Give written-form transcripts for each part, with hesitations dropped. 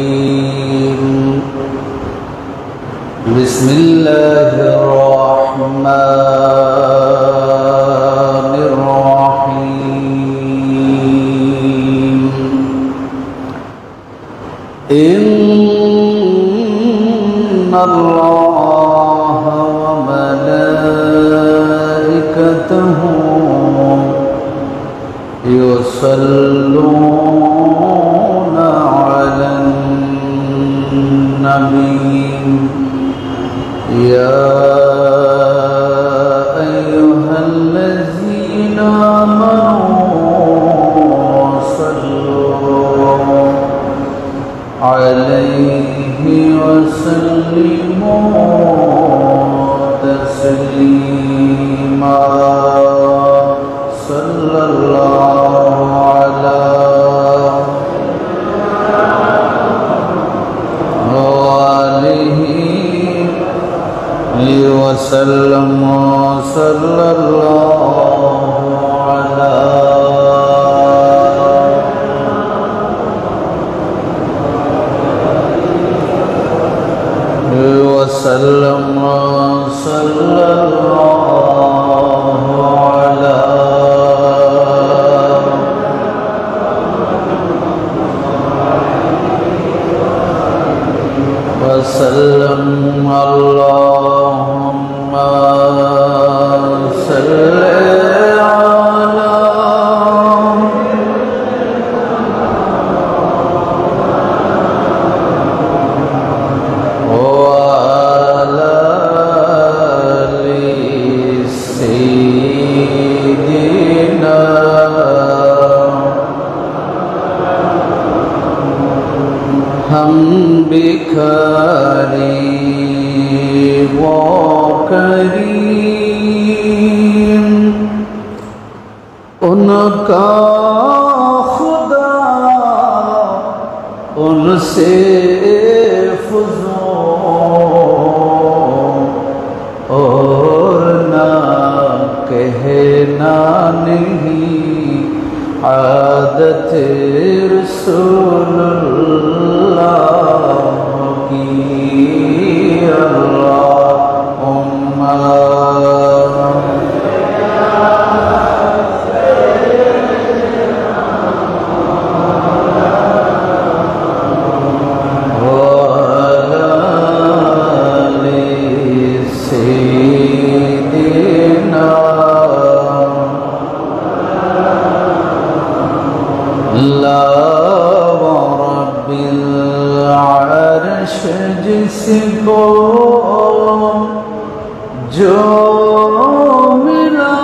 الرجيم بسم الله الرحمن الرحيم إن الله وملائكته يصلون على النبي يا أيها الذين آمنوا صلوا عليه وسلموا تسليما صلى الله على آله وسلم صلى الله على وسلم صلى الله على وسلم اللهم صل على وعلى آل سيدنا हम भिखारी वो करीम उनका खुदा उनसे फुज़ूल और ना कहना नहीं आदत रसूलुल्लाह की अल्लाहुम्मा वअला आलि सय्यिदिना ला रब्बिल अर्श जिसको जो मिला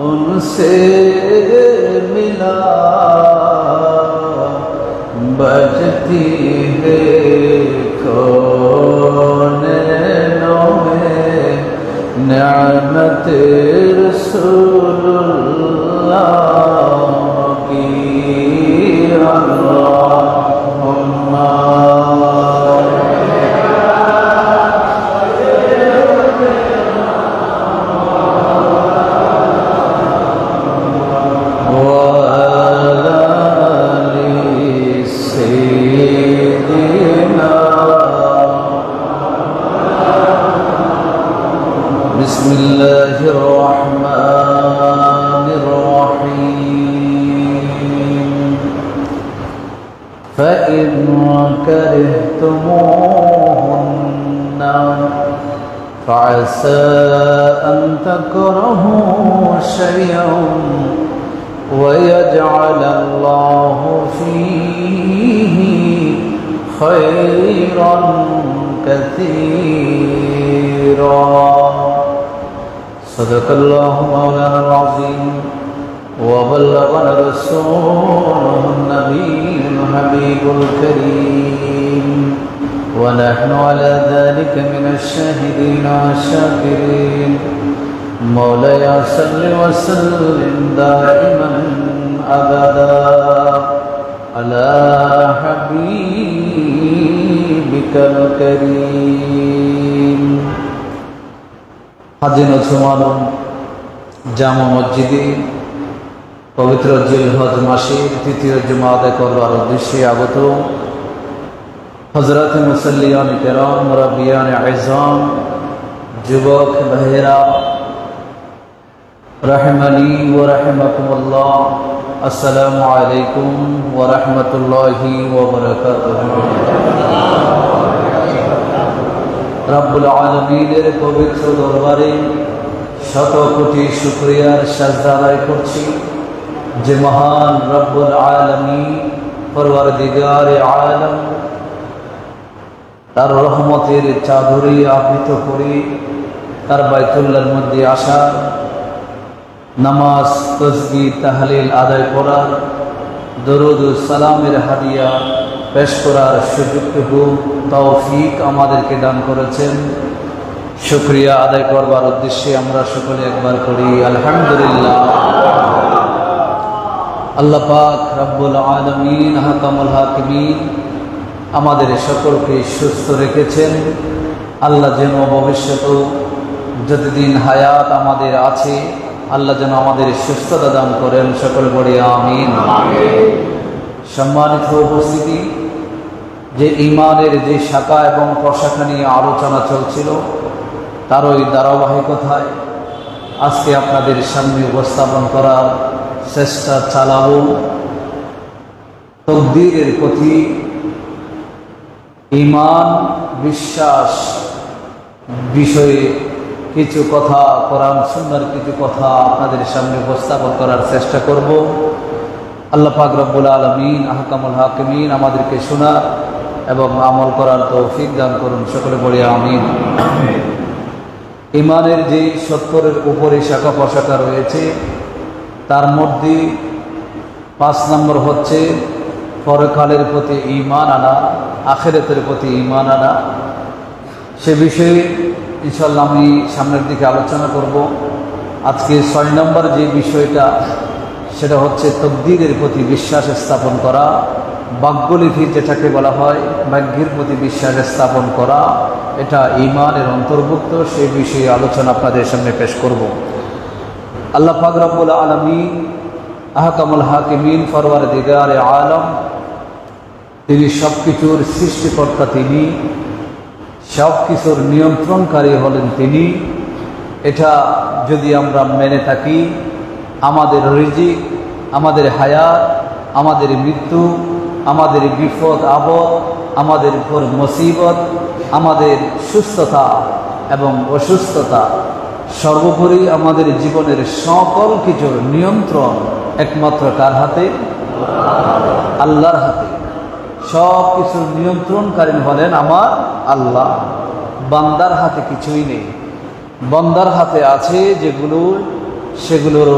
उनसे मिला बजती है कौनों में नेमत रसूलुल्लाह की अल्लाहुम्मा वअला आलि सय्यिदिना बिस्मिल्लाहिर रहमानिर रहीम फ़इन करिhtumuhunन फ़असा अन तकरहू शयअन वयजअल अल्लाहु फ़ीही ख़ैरन कसीरा सदक़ल्लाहु मौलाना अज़ीम वबल्लगना रसूलुहुन नबियुल हबीबुल करीम वनहनु अला ज़ालिका मिनश शाहिदीन वाश-शाकिरीन मौलाया सल्लि व सल्लिम दाइमन अबदा अला हबीबिकल करीम হাজিন ও সুমালম জামা মসজিদে পবিত্র জিলহজ মাসের তৃতীয় জুমা আদায় করবার উদ্দেশ্যে আগত হযরত মুসল্লিয়ান কিরাম, মুরাব্বিয়ান আযম, যুবক ভাইয়েরা, রাহিমানি ওয়া রাহিমাকুমুল্লাহ, আসসালামু আলাইকুম ওয়া রাহমাতুল্লাহি ওয়া বারাকাতুহু। রব্বুল আলামিনের পবিত্র দরবারে শত কোটি শুকরিয়ার সাজদা আদায় করছি যে মহান রব্বুল আলামিন পরওয়ারদিগারে আলম তার রহমতের চাদরে আবৃত করে তার বাইতুল্লাহর মধ্যে আসা, নামাজ, তাসবিহ, তাহলিল আদায় করার, দরুদ ও সালামের হাদিয়া পেশ করার সুযোগটুকু তৌফিক আমাদেরকে দান করেছেন। শুকরিয়া আদায় করবার উদ্দেশ্যে আমরা সকলে একবার করি আলহামদুলিল্লাহ। আল্লাহ পাক রব্বুল আলামিন হাকামুল হাকিমিন আমাদের সকলকে সুস্থ রেখেছেন। আল্লাহ যেন ভবিষ্যতেও যতদিন হায়াত আমাদের আছে আল্লাহ যেন আমাদের সুস্থতা দান করেন, সকলে বলি আমিন। সম্মানিত উপস্থিতি, যে ঈমানের যে শাখা এবং প্রশাখা নিয়ে আলোচনা চলছিল তার ওই ধারাবাহিকতায় আজকে আপনাদের সামনে উপস্থাপন করার চেষ্টা চালাবো তাকদীরের প্রতি ঈমান বিশ্বাস বিষয়ে কিছু কথা, কোরআন সুন্নাহর কিছু কথা আপনাদের সামনে উপস্থাপন করার চেষ্টা করব। আল্লাহ পাক রব্বুল আলামিন আহকামুল হাকিমিন আমাদেরকে শোনার এবং আমল করার তৌফিক দান করুন, সকলে বলি আমিন। ঈমানের যে 70-এর উপরে শাখা প্রশাখা রয়েছে তার মধ্যে 5 নম্বর হচ্ছে পরকালের প্রতি ঈমান আনা, আখিরাতের প্রতি ঈমান আনা। সে বিষয়ে ইনশাআল্লাহ আমি সামনের দিকে আলোচনা করব। আজকে 6 নম্বর যে বিষয়টা সেটা হচ্ছে তাকদীরের প্রতি বিশ্বাস স্থাপন করা, ভাগ্যলিপি যেটাকে বলা হয়, ভাগ্যের প্রতি বিশ্বাস স্থাপন করা, এটা ঈমানের অন্তর্ভুক্ত। সেই বিষয়ে আলোচনা আপনাদের সামনে পেশ করব। আল্লাহ পাক রব্বুল আলামিন আহকামুল হাকিমিন পরওয়ারদিগারে আলম, তিনি সবকিছুর সৃষ্টিকর্তা, তিনি সব কিছুর নিয়ন্ত্রণকারী হলেন তিনি। এটা যদি আমরা মেনে থাকি, আমাদের রিজিক, আমাদের হায়াত, আমাদের মৃত্যু, আমাদের বিপদ আপদ, আমাদের উপর মুসিবত, আমাদের সুস্থতা এবং অসুস্থতা, সর্বোপরি আমাদের জীবনের সকল কিছুর নিয়ন্ত্রণ একমাত্র কার হাতে? আল্লাহর হাতে। সব কিছুর নিয়ন্ত্রণকারী হলেন আমার আল্লাহ। বান্দার হাতে কিছুই নেই। বান্দার হাতে আছে যেগুলো, সেগুলোর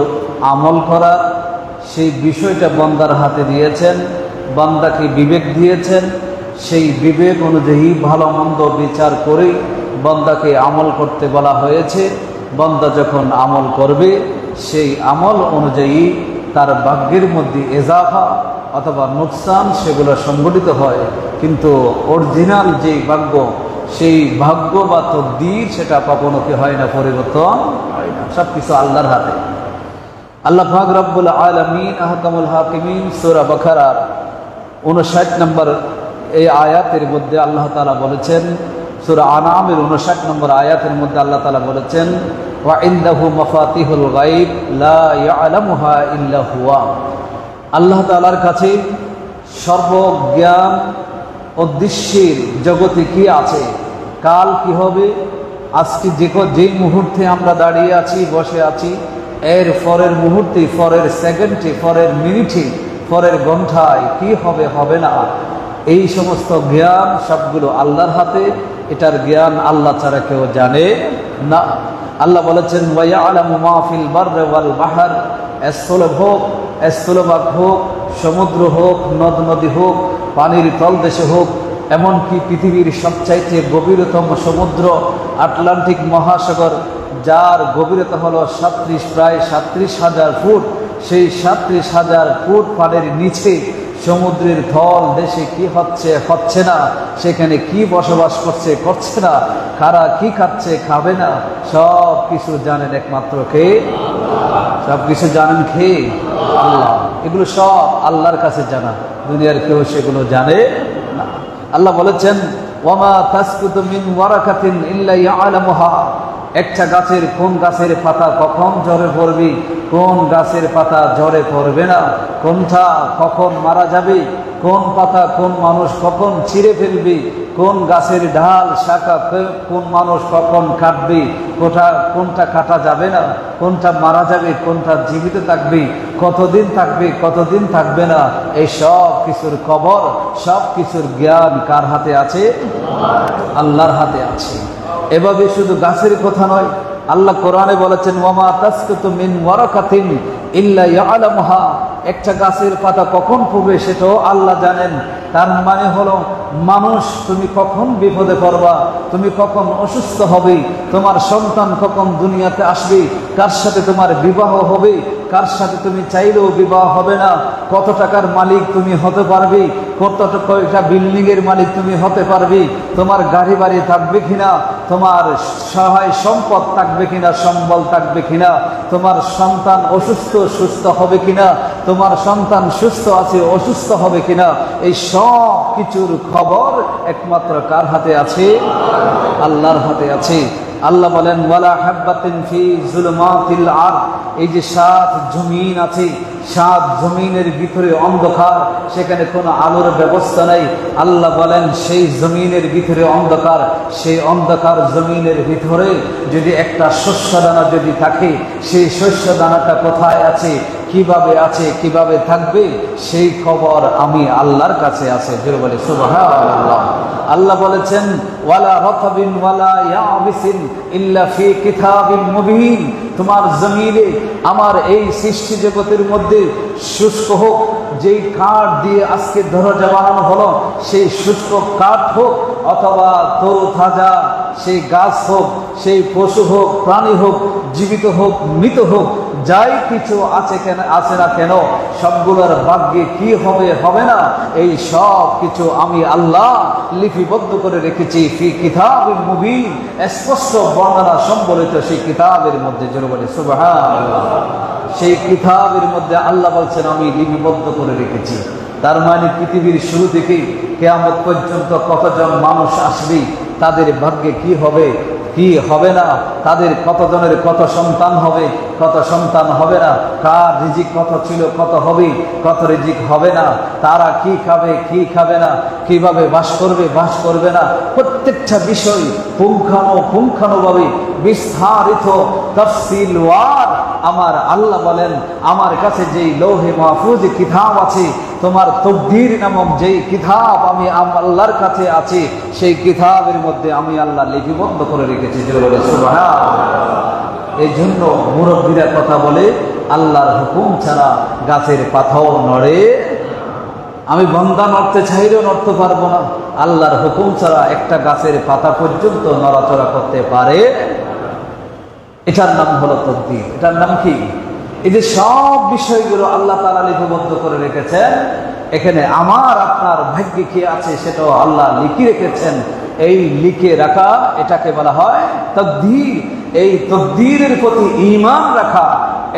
আমল করা, সেই বিষয়টা বান্দার হাতে দিয়েছেন। বান্দাকে বিবেক দিয়েছেন, সেই বিবেক অনুযায়ী ভালো মন্দ বিচার করে বান্দাকে আমল করতে বলা হয়েছে। বান্দা যখন আমল করবে সেই আমল অনুযায়ী তার ভাগ্যের মধ্যে এজাফা অথবা নোকসান সেগুলো সংঘটিত হয়। কিন্তু অরিজিনাল যে ভাগ্য, সেই ভাগ্য বা তাকদীর সেটা কখনো কি হয় না, পরিবর্তন হয় না। সব কিছু আল্লাহর হাতে। আল্লাহ পাক রব্বুল আলামিন আহকামুল হাকিমিন সূরা বাকারার 59 নম্বর এই আয়াতের মধ্যে আল্লাহ তাআলা বলেছেন, সূরা আনআমের 59 নম্বর আয়াতের মধ্যে আল্লাহ তাআলা বলেছেন, ওয়া ইনদাহু মাফাতিহুল গায়ব লা ইয়ালামুহা ইল্লা হুয়া। আল্লাহ তাআলার কাছে সর্বজ্ঞান, অদৃশ্যের জগতে কি আছে, কাল কি হবে, আজকে যে মুহূর্তে আমরা দাঁড়িয়ে আছি, বসে আছি, এর পরের মুহূর্তে, পরের সেকেন্ডে, পরের মিনিটে, পরের ঘন্টায় কি হবে হবে না, এই সমস্ত জ্ঞান সবগুলো আল্লাহর হাতে। এটার জ্ঞান আল্লাহ ছাড়া কেউ জানে না। আল্লাহ বলেছেন, ওয়া ইয়ালামু মা ফিল বাররি ওয়াল বাহর, স্থলভ হোক, স্থলভাগ হোক, সমুদ্র হোক, নদ নদী হোক, পানির তলদেশে হোক, এমনকি পৃথিবীর সবচাইতে গভীরতম সমুদ্র আটলান্টিক মহাসাগর, যার গভীরতা হলো প্রায় 37,000 ফুট, সেই 37,000 ফুট পানির নিচে সমুদ্রের তল দেশে কি হচ্ছে না, সেখানে কি বসবাস করছে না, কারা কি খাচ্ছে খাবে না, সব কিছু জানেন একমাত্র কে? সব কিছু জানেন কে? আল্লাহ। এগুলো সব আল্লাহর কাছে জানা, দুনিয়ার কেউ সেগুলো জানে না। আল্লাহ বলেছেন ওয়ামা তাসকুতু মিন ওয়ারাকাতিন ইল্লা ইয়ালামুহা, একটা গাছের কোন গাছের পাতা কখন ঝরে পড়বে, কোন গাছের পাতা ঝরে পড়বে না, কোনটা কখন মারা যাবে, কোন পাতা কোন মানুষ কখন ছিঁড়ে ফেলবে, কোন গাছের ঢাল শাখা কোন মানুষ কখন কাটবে, কোনটা কাটা যাবে না, কোনটা মারা যাবে, কোনটা জীবিত থাকবে, কতদিন থাকবে কতদিন থাকবে না, এই সব কিছুর খবর, সব কিছুর জ্ঞান কার হাতে আছে? আল্লাহর হাতে আছে। এভাবে শুধু গাছের কথা নয়, আল্লাহ কোরআনে বলেছেন ওয়ামা তাসকুতু মিন ওয়ারাকাতিন ইল্লা ইয়ালামুহা, একটা গাছের পাতা কখন পড়বে সেটাও আল্লাহ জানেন। তার মানে হলো মানুষ, তুমি কখন বিপদে পড়বা, তুমি কখন অসুস্থ হবে, তোমার সন্তান কখন দুনিয়াতে আসবে, কার সাথে তোমার বিবাহ হবে, কার সাথে তুমি চাইলেও বিবাহ হবে না, কত টাকার মালিক তুমি হতে পারবে, কয়টা বিল্ডিং এর মালিক তুমি হতে পারবে, তোমার গাড়ি বাড়ি থাকবে কিনা, তোমার সহায় সম্পদ থাকবে কিনা, সম্বল থাকবে কিনা, তোমার সন্তান অসুস্থ সুস্থ হবে কিনা, তোমার সন্তান সুস্থ আছে অসুস্থ হবে কিনা, এই সব কিছুর খবর একমাত্র কার হাতে আছে? আল্লাহর হাতে আছে। আল্লাহ বলেন ওয়ালা হাব্বাতিন ফি যুলুমাতিল আরদ, এই যে 7 জমিন আছে, 7 জমিনের ভিতরে অন্ধকার, সেখানে কোনো আলোর ব্যবস্থা নাই। আল্লাহ বলেন সেই জমিনের ভিতরে অন্ধকার, সেই অন্ধকার জমিনের ভিতরে যদি একটা শস্য দানা যদি থাকে, সেই শস্য দানাটা কোথায় আছে, কিভাবে আছে, কিভাবে থাকবে, সেই খবর আমি আল্লাহর কাছে আছে। জোরে বলে সুবহানাল্লাহ। আল্লাহ বলেছেন ওয়ালা রাতাবিন ওয়ালা ইয়াবিসিন ইল্লা ফি কিতাবিন মুবিন, তোমার জমিনে আমার এই সৃষ্টি জগতের মধ্যে শুষ্ক হোক, যেই কাঠ দিয়ে আজকে দরজা বানানো হলো, সেই শুষ্ক কাঠ হোক অথবা তরুতাজা সেই গাছ হোক, সেই পশু হোক, প্রাণী হোক, জীবিত হোক, মৃত হোক, যাই কিছু আছে কেন আছে না কেন, সবগুলোর ভাগ্যে কি হবে হবে না, এই সব কিছু আমি আল্লাহ লিপিবদ্ধ করে রেখেছি ফি কিতাবিন মুবিন, স্পষ্ট বর্ণনা সম্বলিত সেই কিতাবের মধ্যে। জোরে বলে সুবহানাল্লাহ। সেই কিতাবের মধ্যে আল্লাহ বলছেন আমি লিপিবদ্ধ করে রেখেছি। তার মানে পৃথিবীর শুরু থেকে কিয়ামত পর্যন্ত কতজন মানুষ আসবে, তাদের ভাগ্যে কি হবে কি হবে না, তাদের কতজনের কত সন্তান হবে, কত সন্তান হবে না, কার রিজিক কত ছিল কত হবে, কত রিজিক হবে না, তারা কি খাবে কি খাবে না, কিভাবে বাস করবে বাস করবে না, প্রত্যেকটা বিষয় পুঙ্খানুপুঙ্খানুভাবে বিস্তারিত তাফসীলওয়ার আমার আল্লাহ বলেন আমার কাছে যেই লৌহে মাহফুজ কিতাব আছে, তোমার তকদীর নামক যেই কিতাব আমি আল্লাহর কাছে আছে, সেই কিতাবের মধ্যে আমি আল্লাহ লিপিবদ্ধ করে রেখেছি। সুবহানাল্লাহ। এই জন্য মুরব্বীরা কথা বলে আল্লাহর হুকুম ছাড়া গাছের পাতাও নড়ে। আমি বান্দা নড়তে চাইলেও নড়তে পারবো না, আল্লাহর হুকুম ছাড়া একটা গাছের পাতা পর্যন্ত নড়াচড়া করতে পারে। এটার নাম হলো তকদীর। এটার নাম কি? এই যে সব বিষয়গুলো আল্লাহ তাআলা লিপিবদ্ধ করে রেখেছেন, এখানে আমার আপনার ভাগ্যে কি আছে সেটাও আল্লাহ লিখে রেখেছেন। এই লিখে রাখা এটাকে বলা হয় তাকদীর। এই তাকদীরের প্রতি ঈমান রাখা,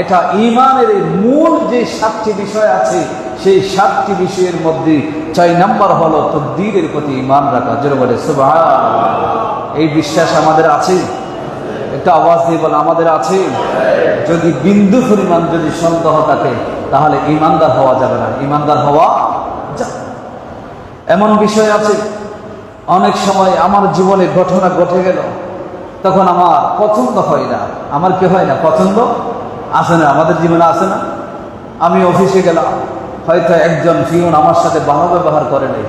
এটা ঈমানের মূল যে 7টি বিষয় আছে, সেই 7টি বিষয়ের মধ্যে 6 নম্বর হলো তাকদীরের প্রতি ঈমান রাখা। জোরে বলে সুবহানাল্লাহ। এই বিশ্বাস আমাদের আছে? একটা আওয়াজ দিয়ে বলে আমাদের আছে? যদি বিন্দু পরিমাণ যদি সন্দেহ থাকে তাহলে ঈমানদার হওয়া যাবে না, ঈমানদার হওয়া যাবে। এমন বিষয় আছে অনেক সময় আমার জীবনে ঘটনা ঘটে গেল, তখন আমার পছন্দ হয় না। আমার কি হয় না? পছন্দ আসে না। আমাদের জীবনে আসে না? আমি অফিসে গেলাম, হয়তো একজন পিয়ন আমার সাথে ভালো ব্যবহার করে নাই,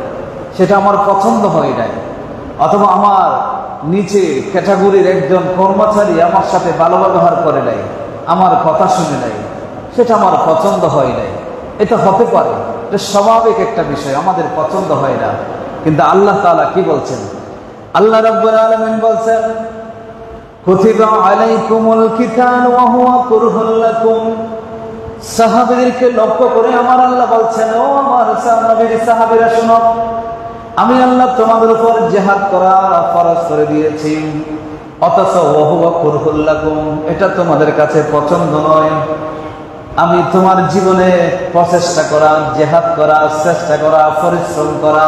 সেটা আমার পছন্দ হয় নাই। অথবা আমার নিচে ক্যাটাগরির একজন কর্মচারী আমার সাথে ভালো ব্যবহার করে নাই, আমার কথা শুনে নাই, সেটা আমার পছন্দ হয় নাই। এটা হতে পারে, এটা স্বাভাবিক একটা বিষয়, আমাদের পছন্দ হয় না। কিন্তু আল্লাহ তাআলা কি বলছেন? আল্লাহ রাব্বুল আলামিন বলছেন কুতিবা আলাইকুমুল কিতাল ওয়া হুয়া কুরহুল লাকুম। সাহাবীদেরকে লক্ষ্য করে আমার আল্লাহ বলছেন, ও আমার নবীর সাহাবীরা শোনো, আমি আল্লাহ তোমাদের উপর জিহাদ করা ফরজ করে দিয়েছি, অথচ ওয়া হুয়া কুরহুল লাকুম, এটা তোমাদের কাছে পছন্দ নয়। আমি তোমার জীবনে প্রচেষ্টা করা, জেহাদ করা, চেষ্টা করা, পরিশ্রম করা,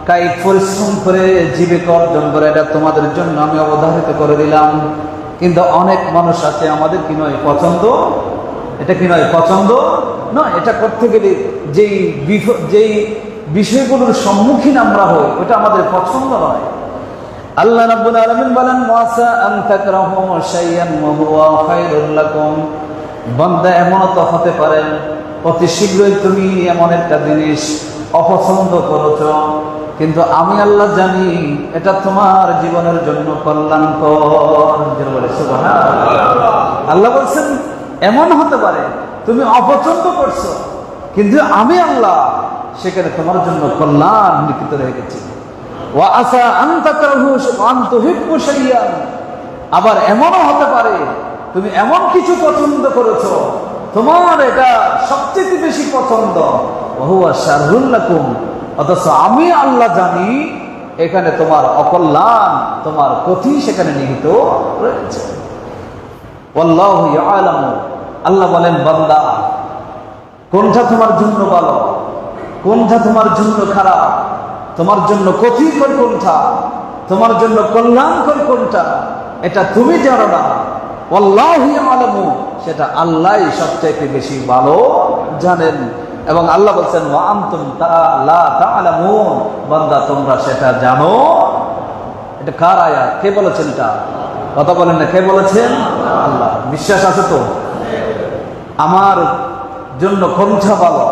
কায়িক পরিশ্রম করে জীবিকা অর্জন করে, এটা তোমাদের জন্য আমি অবধারিত করে দিলাম। কিন্তু অনেক মানুষ আছে আমাদের কি নয় পছন্দ, এটা কি নয় পছন্দ নয়। এটা করতে গেলে যেই বিষয়গুলোর সম্মুখীন আমরা হই ওটা আমাদের পছন্দ নয়। আল্লাহ রাব্বুল আলামিন বলেন ওয়াসা আন তাকরাহু শাইআন ওয়া হুয়া খায়রুল লাকুম। বান্দা এমন তো হতে পারে অতি শীঘ্রই তুমি এমন একটা জিনিস অপছন্দ করেছ, কিন্তু আমি আল্লাহ জানি এটা তোমার জীবনের জন্য কল্যাণকর। সুবহানাল্লাহ। আল্লাহ বলছেন এমন হতে পারে তুমি অপছন্দ করছো, কিন্তু আমি আল্লাহ সেখানে তোমার জন্য কল্যাণ লিখিত রেখেছি। ওয়া আসা আন তাকরাহু ওয়া আন তুহিব্বু শাইআন। আবার এমনও হতে পারে তুমি এমন কিছু পছন্দ করেছো তোমার এটা সবচেয়ে বেশি পছন্দ, ওয়া হুয়া শাররুল লাকুম, অথচ আমি আল্লাহ জানি এখানে তোমার অকল্যাণ, তোমার ক্ষতি সেখানে নিহিত রয়েছে। ওয়াল্লাহু ইয়ালামু। আল্লাহ বলেন বান্দা কোনটা তোমার জন্য ভালো, কোনটা তোমার জন্য খারাপ, তোমার জন্য ক্ষতিকর কোনটা, তোমার জন্য কল্যাণকর কোনটা, এটা তুমি জানো না। আল্লাহু ইয়ালামু, সেটা আল্লাহই সবচেয়ে বেশি ভালো জানেন। এবং আল্লাহ বলছেন ওয়া আনতুম লা তা'লামুন, বান্দা তোমরা সেটা জানো। এটা কার আয়াত? কে বলেছেন এটা? কথা বলেন না, কে বলেছেন? আল্লাহ। বিশ্বাস আছে তো? আমার জন্য কোনটা ভালো,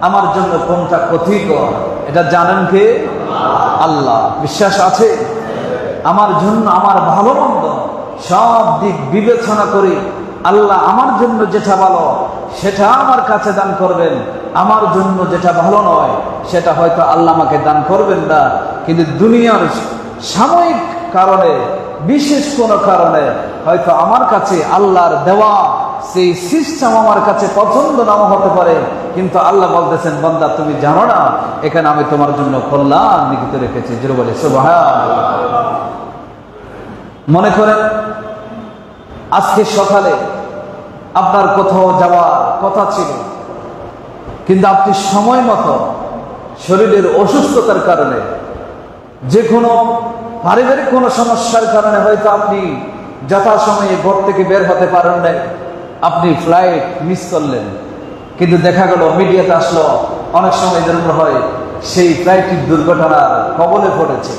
আমার জন্য কোনটা ক্ষতিকর, এটা জানেন কে? আল্লাহ। বিশ্বাস আছে? আমার জন্য আমার ভালো মন্দ সব দিক বিবেচনা করি আল্লাহ আমার জন্য যেটা ভালো সেটা আমার কাছে দান করবেন, আমার জন্য যেটা ভালো নয় সেটা হয়তো আল্লাহ আমাকে দান করবেন না। কিন্তু দুনিয়ার সাময়িক কারণে, বিশেষ কোনো কারণে হয়তো আমার কাছে আল্লাহর দেওয়া সেই সিস্টেম আমার কাছে পছন্দ নাও হতে পারে, কিন্তু আল্লাহ বলতেছেন বান্দা তুমি জানো না এখানে আমি তোমার জন্য কল্যাণ লিখিত রেখেছি। জোরে বলে সুবহানাল্লাহ। মনে করেন আজকে সকালে আপনার কোথাও যাওয়ার কথা ছিল, কিন্তু আপনি সময় মতো শরীরের অসুস্থতার কারণে, যে কোনো পারিবারিক কোনো সমস্যার কারণে হয়তো আপনি যথাসময়ে ঘর থেকে বের হতে পারেন নাই, আপনি ফ্লাইট মিস করলেন। কিন্তু দেখা গেল মিডিয়াতে আসলো অনেক সময় যেরকম হয় সেই ফ্লাইটটি দুর্ঘটনার কবলে পড়েছে।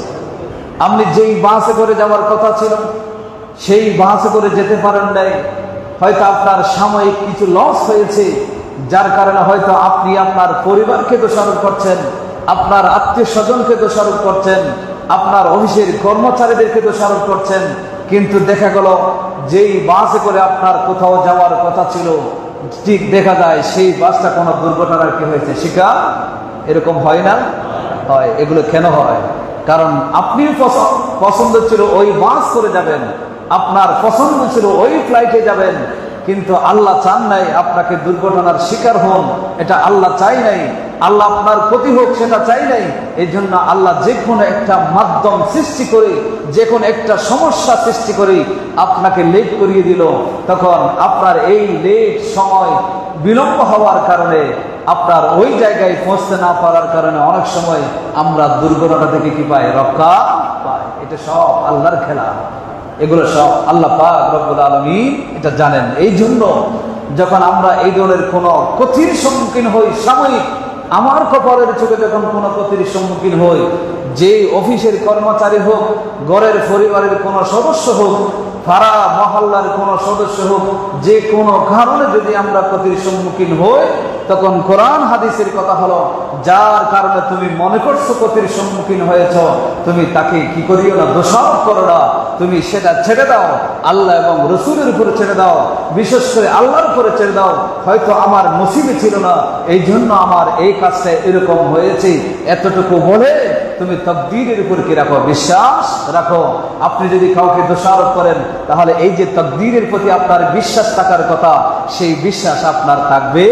আপনি যেই বাসে করে যাওয়ার কথা ছিল সেই বাসে করে যেতে পারেন নাই, হয়তো আপনার সাময়িক কিছু লস হয়েছে, যার কারণে হয়তো আপনি আপনার পরিবারকে দোষারোপ করছেন, আপনার আত্মীয় স্বজনকে দোষারোপ করছেন, আপনার অফিসের কর্মচারীদেরকে দোষারোপ করছেন। কিন্তু দেখা গেল যেই বাসে করে আপনার কোথাও যাওয়ার কথা ছিল ঠিক দেখা যায় সেই বাসটা কোনো দুর্ঘটনার কি হয়েছে শিকার। এরকম হয় না? হয়। এগুলো কেন হয়? কারণ আপনিও পছন্দ ছিল ওই বাস করে যাবেন, আপনার পছন্দ ছিল ওই ফ্লাইটে যাবেন, কিন্তু আল্লাহ চান নাই আপনাকে দুর্ঘটনার শিকার হন, এটা আল্লাহ চাই নাই। আল্লাহ আপনার ক্ষতি হোক সেটা চাই নাই। এই জন্য আল্লাহ যে কোনো একটা মাধ্যম সৃষ্টি করে, যে কোনো একটা সমস্যা সৃষ্টি করে আপনাকে লেট করিয়ে দিল। তখন আপনার এই লেট সময় বিলম্ব হওয়ার কারণে, আপনার ওই জায়গায় পৌঁছতে না পারার কারণে অনেক সময় আমরা দুর্ঘটনা থেকে কি পাই? রক্ষা পাই। এটা সব আল্লাহর খেলা, এগুলো সব আল্লাহ পাক রব্বুল আলামিন এটা জানেন। এই জন্য যখন আমরা এই ধরনের কোনো ক্ষতির সম্মুখীন হই, সাময়িক আমার কপালের চোখে যখন কোনো ক্ষতির সম্মুখীন হই, যে অফিসের কর্মচারী হোক, ঘরের পরিবারের কোনো সদস্য হোক, পাড়া মহল্লার কোনো সদস্য হোক, যে কোনো কারণে যদি আমরা ক্ষতির সম্মুখীন হই, তখন কোরআন হাদিসের কথা হলো যার কারণে তুমি মনে করছো ক্ষতির সম্মুখীন হয়েছ, তুমি তাকে কি করিও না, দোষারোপ করো না, তুমি সেটা ছেড়ে দাও, আল্লাহ এবং রসুলের উপরে ছেড়ে দাও, বিশেষ করে আল্লাহর উপরে ছেড়ে দাও। হয়তো আমার নসিবে ছিল না, এই জন্য আমার এই কাজটা এরকম হয়েছে, এতটুকু বলে তুমি তাকদীরের উপর কি রাখো? বিশ্বাস রাখো। আপনি যদি কাউকে দোষারোপ করেন তাহলে এই যে তাকদীরের প্রতি আপনার বিশ্বাস থাকার কথা, সেই বিশ্বাস আপনার থাকবে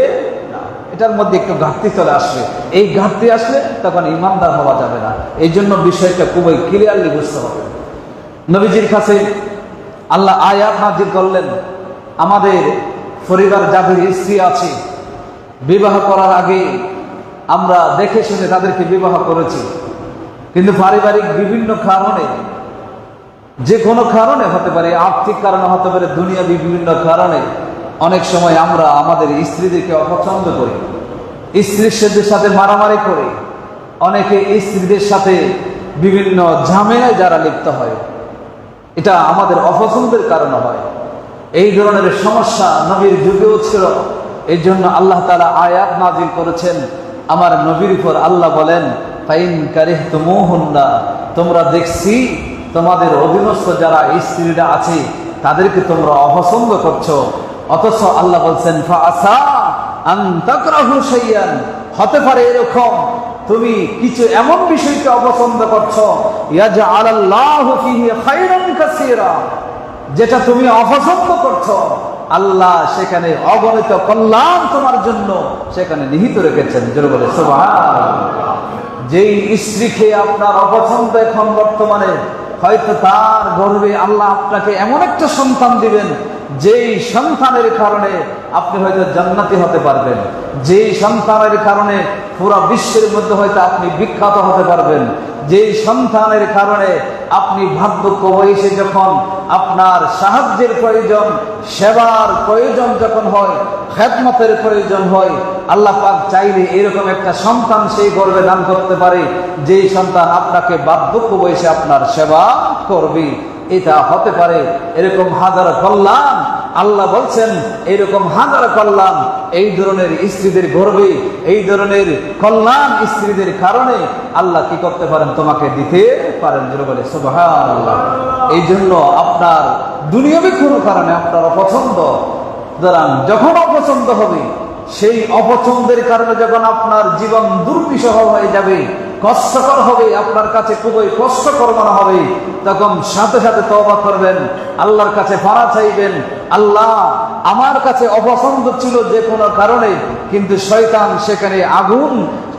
না, এটার মধ্যে একটু ঘাটতি চলে আসবে। এই ঘাটতি আসলে তখন ইমানদার হওয়া যাবে না। এই জন্য বিষয়টা খুবই ক্লিয়ারলি বুঝতে হবে। নবীজির কাছে আল্লাহ আয়াত নাযিল করলেন আমাদের পরিবার যাদের স্ত্রী আছে, বিবাহ করার আগে আমরা দেখে শুনে তাদেরকে বিবাহ করেছি, কিন্তু পারিবারিক বিভিন্ন কারণে, যে কোনো কারণে হতে পারে, আর্থিক কারণে হতে পারে, দুনিয়াবি বিভিন্ন কারণে অনেক সময় আমরা আমাদের স্ত্রীদেরকে অপছন্দ করি, স্ত্রীর সাথে মারামারি করি, অনেকে স্ত্রীদের সাথে বিভিন্ন ঝামেলায় যারা লিপ্ত হয়, এটা আমাদের অপছন্দের কারণে হয়। এই ধরনের সমস্যা নবীর যুগেও ছিল। এই জন্য আল্লাহ তাআলা আয়াত নাযিল করেছেন আমার নবীর উপর। আল্লাহ বলেন, ফাইন কারিহতুমুহুন্না, তোমরা দেখছি তোমাদের অধীনস্থ যারা স্ত্রীরা আছে তাদেরকে তোমরা অপছন্দ করছো, অথচ আল্লাহ বলছেন ফাআসা আন তাকরাহু শাইয়ান, হতে পারে এরকম তুমি কিছু এমন বিষয়কে অপছন্দ করছো ইয়াজআলাল্লাহু ফীহি খায়রান কাসীরা, যেটা তুমি অপছন্দ করছো আল্লাহ সেখানে অগণিত কল্যাণ তোমার জন্য সেখানে নিহিত রেখেছেন। জোরে বলে সুবহানাল্লাহ। যেই স্ত্রীকে আপনার অপছন্দ এখন বর্তমানে, হয়তো তার গর্ভে আল্লাহ আপনাকে এমন একটা সন্তান দিবেন যেই সন্তানের কারণে আপনি হয়তো জান্নাতি হতে পারবেন, যেই সন্তানের কারণে পুরো বিশ্বের মধ্যে হয়তো আপনি বিখ্যাত হতে পারবেন, যেই সন্তানের কারণে আপনি বার্ধক্য বয়সে যখন আপনার সাহায্যের প্রয়োজন, সেবার প্রয়োজন যখন হয়, খেদমতের প্রয়োজন হয়, আল্লাহ পাক চাইলে এরকম একটা সন্তান সেই গর্ভে দান করতে পারে যেই সন্তান আপনাকে বার্ধক্য বয়সে আপনার সেবা করবে। এটা হতে পারে, এরকম হাজার কল্যাণ আল্লাহ বলছেন, এরকম হাজার কল্যাণ এই ধরনের স্ত্রীদের গর্ভে, এই ধরনের কল্যাণ স্ত্রীদের কারণে আল্লাহ কি করতে পারেন, তোমাকে দিতে পারেন। যেটা বলে সুবহানাল্লাহ। এই জন্য আপনার দুনিয়াবি কোনো কারণে আপনার অপছন্দ, যখন অপছন্দ হবে, সেই অপছন্দের কারণে যখন আপনার জীবন দুর্বিষহ হয়ে যাবে, কষ্টকর হবে, আপনার কাছে খুবই কষ্টকর মনে হবে, তখন সাথে সাথে তওবা করবেন, আল্লাহর কাছে ফারা চাইবেন, আল্লাহ আমার কাছে অপছন্দ ছিল যে কোনো কারণে, কিন্তু শয়তান সেখানে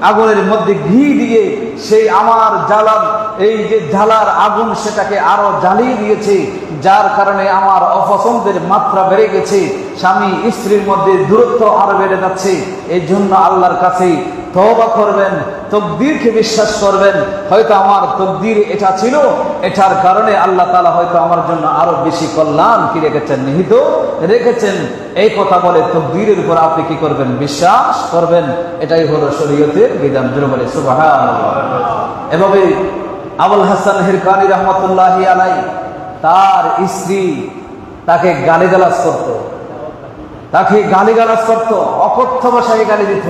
আগুনের মধ্যে ঘি দিয়ে সেই আমার জ্বালার, এই যে জ্বালার আগুন সেটাকে আরো জ্বালিয়ে দিয়েছে, যার কারণে আমার অপছন্দের মাত্রা বেড়ে গেছে, স্বামী স্ত্রীর মধ্যে দূরত্ব আরো বেড়ে যাচ্ছে। এই জন্য আল্লাহর কাছে তওবা করবেন, তকদীরকে বিশ্বাস করবেন, হয়তো আমার তকদীর এটা ছিল, এটার কারণে আল্লাহ তাআলা হয়তো আমার জন্য আরো বেশি কল্যাণ কি রেখেছেন, নিহিত রেখেছেন। এই কথা বলে তকদীরের উপর আপনি কি করবেন, বিশ্বাস করবেন। এটাই হলো শরীয়তের বিধান। জোরে বলে সুবহানাল্লাহ। এভাবে আবুল হাসান হিরকানি রাহমাতুল্লাহি আলাইহি, তার স্ত্রী তাকে গালিগালাজ করত, অকথ্য ভাষায় গালি দিত,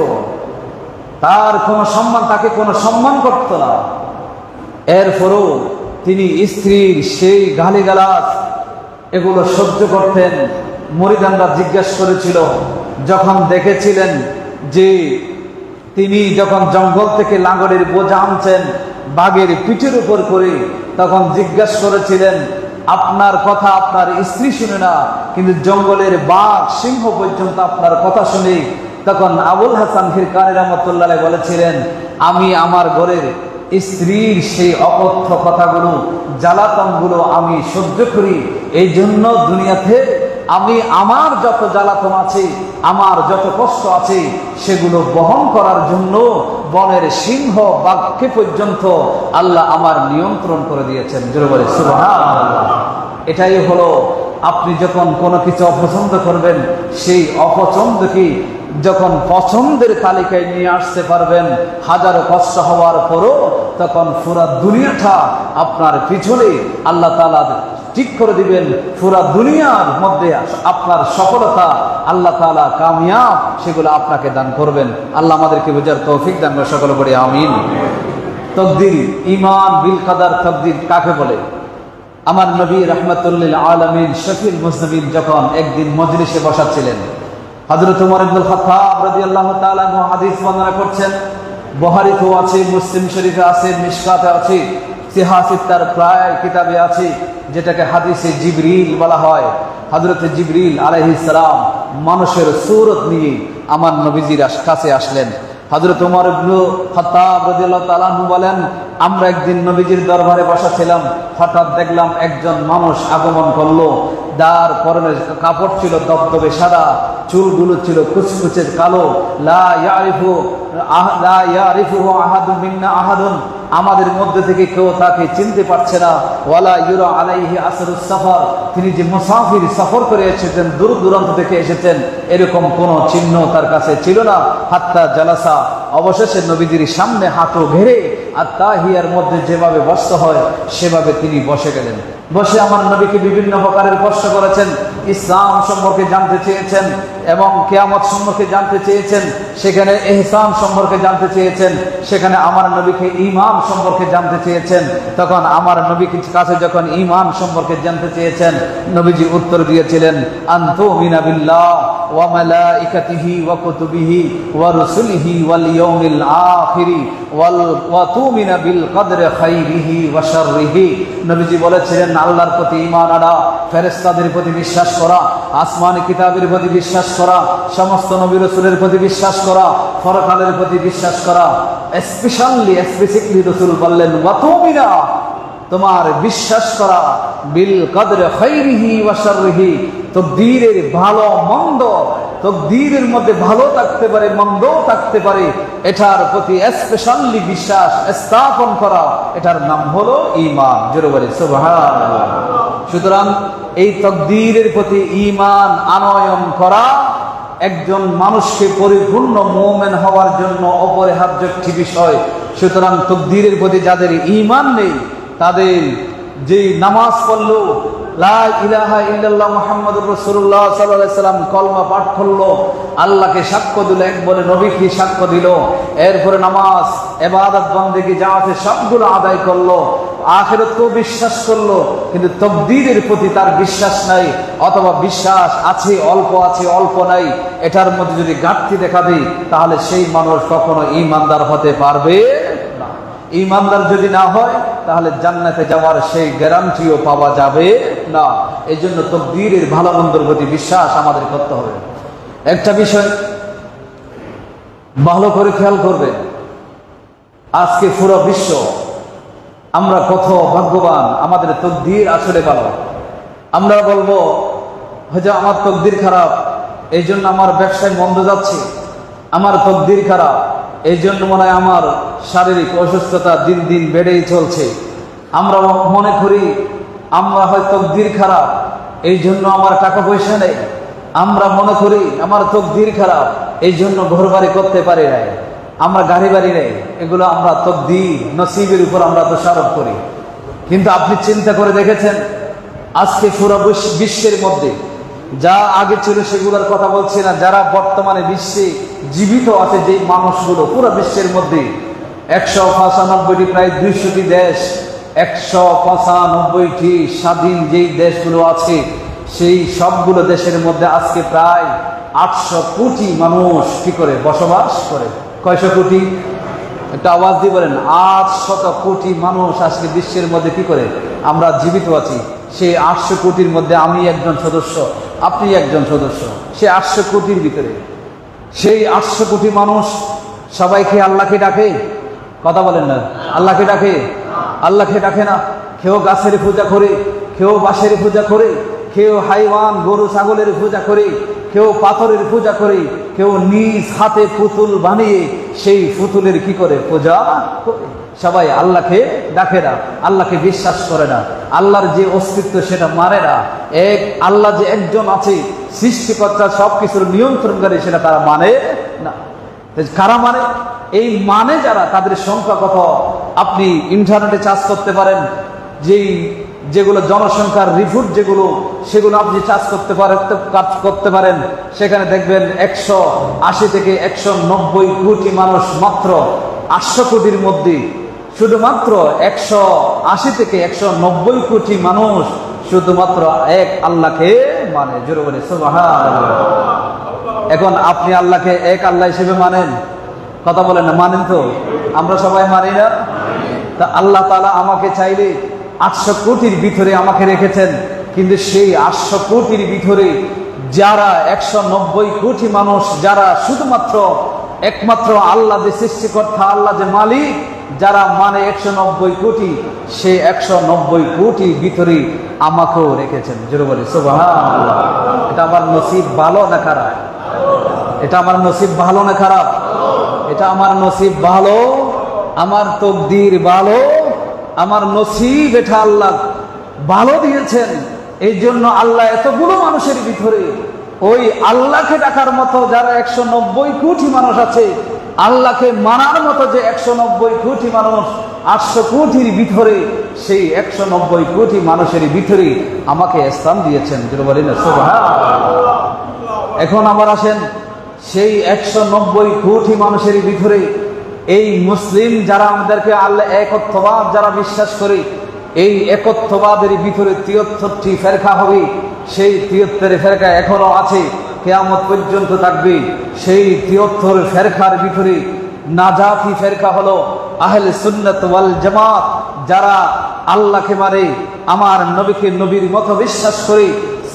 তার কোনো সম্মান, তাকে কোনো সম্মান করত না। এরপরও তিনি স্ত্রীর সেই গালিগালাজ এগুলো সহ্য করতেন। মুরিদানরা জিজ্ঞাসা করেছিল, যখন দেখেছিলেন যে তিনি যখন জঙ্গল থেকে লাঙ্গলের বোঝা আনছেন বাঘের পিঠের উপর করে, তখন জিজ্ঞাসা করেছিলেন, আপনার কথা আপনার স্ত্রী শুনে না, কিন্তু জঙ্গলের বাঘ সিংহ পর্যন্ত আপনার কথা শুনে। তখন আবুল হাসান হিরকানি রাহমাতুল্লাহ আলাইহি বলেছিলেন, আমি আমার ঘরের স্ত্রীর সেই অকথ্য কথাগুলো, জ্বালাতনগুলো আমি সহ্য করি। এই জন্য দুনিয়াতে আমি আমার যত জ্বালাতন আছে, আমার যত কষ্ট আছে, সেগুলো বহন করার জন্য বনের সিংহ বাঘকে পর্যন্ত আল্লাহ আমার নিয়ন্ত্রণ করে দিয়েছেন। জোরে বলে সুবহানাল্লাহ। এটাই হলো, আপনি যখন কোনো কিছু অপছন্দ করবেন, সেই অপছন্দকে যখন পছন্দের তালিকায় নিয়ে আসতে পারবেন, হাজারো কষ্ট হওয়ার পরও, তখন পুরা দুনিয়াটা আপনার পিছনে আল্লাহ তাআলা ঠিক করে দিবেন। পুরা দুনিয়ার মধ্যে আপনার সফলতা আল্লাহ তাআলা কামিয়াব সেগুলো আপনাকে দান করবেন। আল্লাহ আমাদেরকে বোঝার তৌফিক দান করে, সকলে বলি আমিন। তাকদীর, ঈমান বিল কাদার, তাকদীর কাকে বলে? আমার নবী রাহমাতুল লিল আলামিন শফিউল মুজনিবিন যখন একদিন মজলিসে বসাচ্ছিলেন, হযরত ওমর ইবনুল খাত্তাব রাদিয়াল্লাহু তাআলা আনহু হাদিস বর্ণনা করছেন, বুখারীতেও আছে, মুসলিম শরীফে আছে, মিশকাতে আছে, সিহাহ সিত্তার প্রায় কিতাবে আছে, যেটাকে হাদিসে জিবরিল বলা হয়। হযরত জিবরিল আলাইহিস সালাম মানুষের সূরত নিয়ে আমার নবীজির কাছে আসলেন। হযরত ওমর ইবনুল খাত্তাব রাদিয়াল্লাহু তাআলা আনহু বলেন, আমরা একদিন নবীজির দরবারে বসা ছিলাম, হঠাৎ দেখলাম একজন মানুষ আগমন করলো। তার পরনের কাপড় ছিল দবদবে সাদা, চুলগুলো ছিল কুচকুচে কালো। লা ইয়ারিফুহু আহাদুন মিন্না আহাদুন, আমাদের মধ্যে থেকে কেউ তাকে চিনতে পারছে না। ওয়ালা ইউরা আলাইহি আসরুস সাফার, তিনি যে মুসাফির, সফর করে এসেছেন, দূর দূরান্ত থেকে এসেছেন, এরকম কোনো চিহ্ন তার কাছে ছিল না। হাত্তা জালাসা, অবশেষে নবীজির সামনে হাঁটু ঘেরে আর তাহিয়ার মধ্যে যেভাবে বসতে হয় সেভাবে তিনি বসে গেলেন। বসে আমার নবীকে বিভিন্ন প্রকারের প্রশ্ন করেছেন, ইসলাম সম্পর্কে জানতে চেয়েছেন এবং কিয়ামত সম্পর্কে জানতে চেয়েছেন, সেখানে ইহসান সম্পর্কে জানতে চেয়েছেন, সেখানে আমার নবীকে ঈমান সম্পর্কে জানতে চেয়েছেন। তখন আমার নবীর কাছে যখন ঈমান সম্পর্কে জানতে চেয়েছেন, নবীজি উত্তর দিয়েছিলেন, আনতুমিনা বিল্লাহ ওয়া মালাইকাতিহি ওয়া কুতুবিহি ওয়া রুসুলিহি ওয়াল ইয়াউমিল আখিরি ওয়া তুমিনা বিল কদরি খাইরিহি ওয়া শাররিহি। নবীজি বলেছিলেন, আল্লাহর প্রতি ঈমান আনা, ফেরেশতাদের প্রতি বিশ্বাস করা, আসমানি কিতাবের প্রতি বিশ্বাস করা, সমস্ত নবী রাসূলের প্রতি বিশ্বাস করা, পরকালের প্রতি বিশ্বাস করা। স্পেসিফিকলি রাসূল বললেন, ওয়া তুমিনা, তোমার বিশ্বাস করা, বিল কদরি খাইরিহি ওয়া শাররিহি, তকদীরের ভালো মন্দ, তকদীরের মধ্যে ভালো থাকতে পারে, মন্দও থাকতে পারে, এটার প্রতি স্পেশালি বিশ্বাস স্থাপন করা, এটার নাম হলো ঈমান। জোরে বলে সুবহানাল্লাহ। সুতরাং এই তকদীরের প্রতি ঈমান আনয়ন করা একজন মানুষকে পরিপূর্ণ মুমিন হওয়ার জন্য অপরিহার্য একটি বিষয়। সুতরাং তকদীরের প্রতি যাদের ঈমান নেই, তাদের যে নামাজ পড়লো, লা ইলাহা ইল্লাল্লাহ মুহাম্মাদুর রাসূলুল্লাহ সাল্লাল্লাহু আলাইহি সাল্লাম কলমা পাঠ করলো, আল্লাহকে সাক্ষ্য দিল, এক বলে নবীকে সাক্ষ্য দিল, এরপরে নামাজ, ইবাদত, বন্দেগী যা আছে সবগুলো আদায় করলো, আখিরাতকেও বিশ্বাস করলো, কিন্তু তকদীরের প্রতি তার বিশ্বাস নাই, অথবা বিশ্বাস আছে অল্প, আছে অল্প নাই, এটার মধ্যে যদি ঘাটতি দেখা দেয়, তাহলে সেই মানুষ কখনো ঈমানদার হতে পারবে না। ঈমানদার যদি না হয়, তাহলে জান্নাতে যাওয়ার সেই গ্যারান্টিও পাওয়া যাবে না। এই জন্য তকদীরের ভালো মন্দের প্রতি বিশ্বাস আমাদের করতে হবে। একটা বিষয় ভালো করে খেয়াল করবে, আজকে পুরো বিশ্ব আমরা কত ভাগ্যবান, আমাদের তকদীর আসলে ভালো। আমরা বলবো, হয়তো আমার তকদীর খারাপ, এই জন্য আমার ব্যবসায় মন্দ যাচ্ছে, আমার তকদীর খারাপ, এই জন্য মনে হয় আমার শারীরিক অসুস্থতা দিন দিন বেড়েই চলছে। আমরা মনে করি আমরা হয়তো তকদীর খারাপ, এই জন্য আমার টাকা পয়সা নেই। আমরা মনে করি আমার তকদীর খারাপ, এই জন্য ঘর বাড়ি করতে পারি নাই, আমরা গাড়ি বাড়ি নেই। এগুলো আমরা তকদীর, নসিবের উপর আমরা দোষারোপ করি। কিন্তু আপনি চিন্তা করে দেখেছেন, আজকে পুরো বিশ্বের মধ্যে যা আগে ছিল সেগুলোর কথা বলছি না, যারা বর্তমানে বিশ্বে জীবিত আছে, যে মানুষগুলো পুরো বিশ্বের মধ্যে 195টি, প্রায় 200টি দেশ, 195টি স্বাধীন যেই দেশগুলো আছে, সেই সবগুলো দেশের মধ্যে আজকে প্রায় 800 কোটি মানুষ কি করে বসবাস করে। কয়শো কোটি? একটা আওয়াজ দিয়ে বলেন। 800 কোটি মানুষ আজকে বিশ্বের মধ্যে কি করে আমরা জীবিত আছি। সেই 800 কোটির মধ্যে আমি একজন সদস্য, আপনি একজন সদস্য। সে 800 কোটির ভিতরে, সেই 800 কোটি মানুষ সবাইকে আল্লাহকে ডাকে? কথা বলেন না। আল্লাহকে ডাকে? আল্লাহকে ডাকে না। কেউ গাছের পূজা করে, কেউ বাঁশের পূজা করে, কেউ হাইওয়ান গরু ছাগলের পূজা করে, কেউ পাথরের পূজা করে, কেউ নিজ হাতে পুতুল বানিয়ে সেই পুতুলের কি করে পূজা করে। সবাই আল্লাহকে ডাকে না, আল্লাহকে বিশ্বাস করে না, আল্লাহর যে অস্তিত্ব সেটা মানে না। এক আল্লাহ যে একজন আছে, সৃষ্টিকর্তা, সবকিছুর নিয়ন্ত্রণকারী, সেটা তারা মানে না। কারা মানে? এই মানে যারা, তাদের সংখ্যা কত? আপনি ইন্টারনেটে চার্জ করতে পারেন, যেগুলো জনসংখ্যার রিপোর্ট যেগুলো, সেগুলো আপনি চার্জ করতে পারেন। সেখানে দেখবেন 180 থেকে 190 কোটি মানুষ মাত্র 800 কোটির মধ্যে, শুধুমাত্র 180 থেকে 190 কোটি মানুষ শুধুমাত্র এক আল্লাহকে মানে। জোরে বলে সুবহানাল্লাহ। এখন আপনি আল্লাহকে এক আল্লাহ হিসেবে মানেন? কথা বলেন না, মানেন তো? আমরা সবাই মানি না? তা আল্লাহ তাআলা আমাকে চাইলে 800 কোটির ভিতরে আমাকে রেখেছেন, কিন্তু সেই 800 কোটির ভিতরে যারা 190 কোটি মানুষ, যারা শুধুমাত্র একমাত্র আল্লাহ যে সৃষ্টিকর্তা, আল্লাহ যে মালিক, যারা মানে 190 কোটি, সেই 190 কোটির ভিতরে আমাকেও রেখেছেন। জোরে বলি সুবহানাল্লাহ। এটা আমার নসিব ভালো না খারাপ? এটা আমার নসিব ভালো না খারাপ? এটা আমার নসিব ভালো, আমার তকদির ভালো, আমার নসিব এটা আল্লাহ ভালো দিয়েছেন। এই জন্য আল্লাহ এতগুলো মানুষের ভিতরে ওই আল্লাহকে ডাকার মতো যারা 190 কোটি মানুষ আছে, আল্লাহকে মানার মতো যে 190 কোটি মানুষ, 800 কোটির ভিতরে সেই 190 কোটি মানুষের ভিতরে আমাকে স্থান দিয়েছেন। বলি না সুবহানাল্লাহ। এখন আবার আসেন, সেই 190 কোটি মানুষের ভিতরে এই মুসলিম যারা আমাদেরকে আল্লাহ একত্ববাদ যারা বিশ্বাস করে, এই একত্ববাদের ভিতরে 73টি ফেরকা হবে। সেই 73 ফেরকা এখনো আছে, কিয়ামত পর্যন্ত থাকবে। সেই 73 ফেরকার ভিতরে নাজাতি ফেরকা হলো আহলে সুন্নাত ওয়াল জামাত, যারা আল্লাহকে মানে, আমার নবীকে নবীর মতো বিশ্বাস করে,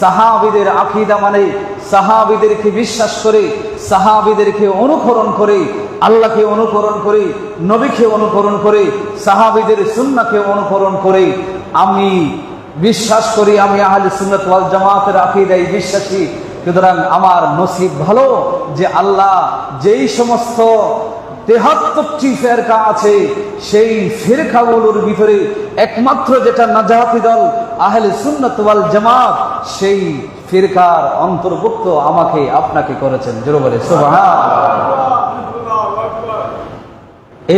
সাহাবীদের আকীদা মানে, সাহাবীদেরকে বিশ্বাস করে, সাহাবীদেরকে অনুসরণ করে, আল্লাহকে অনুসরণ করে, নবীকে অনুসরণ করে, সাহাবীদের সুন্নাহকে অনুসরণ করে আমি বিশ্বাস করি, আমি আহলে সুন্নাত ওয়াল জামাতের আকীদায় বিশ্বাসী। সুতরাং আমার নসিব ভালো যে আল্লাহ যেই সমস্ত 73টি ফেরকা আছে, সেই ফেরকাগুলোর ভিতরে একমাত্র যেটা নাজাতি দল আহলে সুন্নাত ওয়াল জামাত, সেই ফিরকার অন্তর্ভুক্ত আমাকে আপনাকে করেছেন। জোরে বলে সুবহানাল্লাহ।